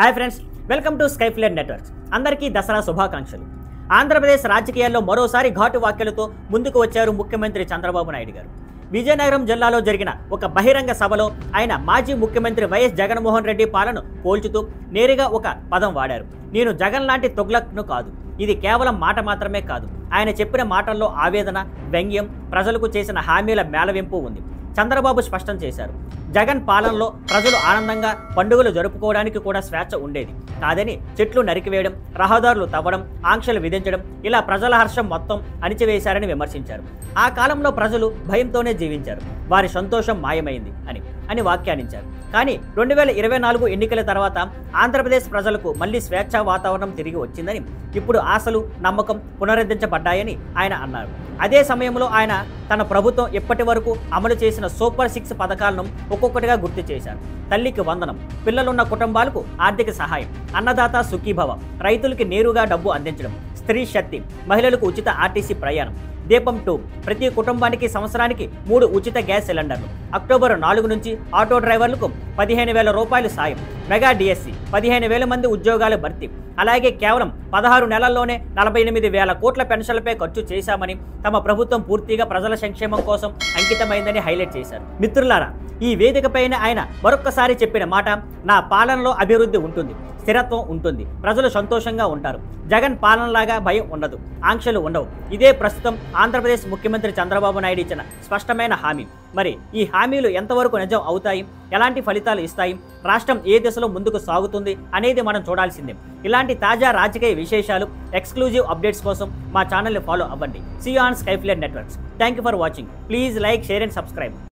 Hi friends, welcome to Skyflare networks. అందరికీ దసరా శుభాకాంక్షలు. ఆంధ్రప్రదేశ్ రాజకీయాల్లో మరోసారి ఘాటు వ్యాఖ్యలతో ముందుకు వచ్చారు ముఖ్యమంత్రి చంద్రబాబు నాయుడు గారు. విజయనగరం జిల్లాలో జరిగిన ఒక బహిరంగ సభలో ఆయన మాజీ ముఖ్యమంత్రి వైఎస్ జగన్మోహన్ రెడ్డి పాలన పోల్చుతూ నేరుగా ఒక పదం వాడారు. నేను జగన్ లాంటి తొగ్లక్ను కాదు, ఇది కేవలం మాట మాత్రమే కాదు. ఆయన చెప్పిన మాటల్లో ఆవేదన, వ్యంగ్యం, ప్రజలకు చేసిన హామీల మేళవింపు ఉంది. చంద్రబాబు స్పష్టం చేశారు, జగన్ పాలనలో ప్రజలు ఆనందంగా పండుగలు జరుపుకోవడానికి కూడా స్వేచ్ఛ ఉండేది కాదని, చెట్లు నరికివేయడం, రహదారులు తవ్వడం, ఆంక్షలు విధించడం, ఇలా ప్రజల హర్షం మొత్తం అణిచివేశారని విమర్శించారు. ఆ కాలంలో ప్రజలు భయంతోనే జీవించారు, వారి సంతోషం మాయమైంది అని వ్యాఖ్యానించారు. కానీ 2024 ఎన్నికల తర్వాత ఆంధ్రప్రదేశ్ ప్రజలకు మళ్లీ స్వేచ్ఛా వాతావరణం తిరిగి వచ్చిందని, ఇప్పుడు ఆశలు, నమ్మకం పునరుద్ధరించబడ్డాయని ఆయన అన్నారు. అదే సమయంలో ఆయన తన ప్రభుత్వం ఇప్పటి వరకు అమలు చేసిన సూపర్ 6 పథకాలను ఒక్కొక్కటిగా గుర్తు చేశారు. తల్లికి వందనం, పిల్లలున్న కుటుంబాలకు ఆర్థిక సహాయం, అన్నదాత సుఖీభవ, రైతులకి నేరుగా డబ్బు అందించడం, స్త్రీ శక్తి, మహిళలకు ఉచిత ఆర్టీసీ ప్రయాణం, దీపం 2, ప్రతి కుటుంబానికి సంవత్సరానికి 3 ఉచిత గ్యాస్ సిలిండర్లు, అక్టోబర్ 4 నుంచి ఆటో డ్రైవర్లకు 15,000 రూపాయలు సాయం, మెగా డిఎస్సి, 15,000 మంది ఉద్యోగాల భర్తీ, అలాగే కేవలం 16 నెలల్లోనే 48,000 కోట్ల పెన్షన్లపై ఖర్చు చేశామని, తమ ప్రభుత్వం పూర్తిగా ప్రజల సంక్షేమం కోసం అంకితమైందని హైలైట్ చేశారు. మిత్రులారా, ఈ వేదికపైన ఆయన మరొక్కసారి చెప్పిన మాట, నా పాలనలో అభివృద్ధి ఉంటుంది, స్థిరత్వం ఉంటుంది, ప్రజలు సంతోషంగా ఉంటారు, జగన్ పాలనలాగా భయం ఉండదు, ఆంక్షలు ఉండవు. ఇదే ప్రస్తుతం ఆంధ్రప్రదేశ్ ముఖ్యమంత్రి చంద్రబాబు నాయుడు ఇచ్చిన స్పష్టమైన హామీ. మరి ఈ హామీలు ఎంతవరకు నిజం అవుతాయి, ఎలాంటి ఫలితాలు ఇస్తాయి, రాష్ట్రం ఏ దిశలో ముందుకు సాగుతుంది అనేది మనం చూడాల్సిందే. ఇలాంటి తాజా రాజకీయ విశేషాలు, ఎక్స్క్లూజివ్ అప్డేట్స్ కోసం మా ఛానల్ని ఫాలో అవ్వండి. See you on Skyflare networks. Thank you for watching. Please like, share and subscribe.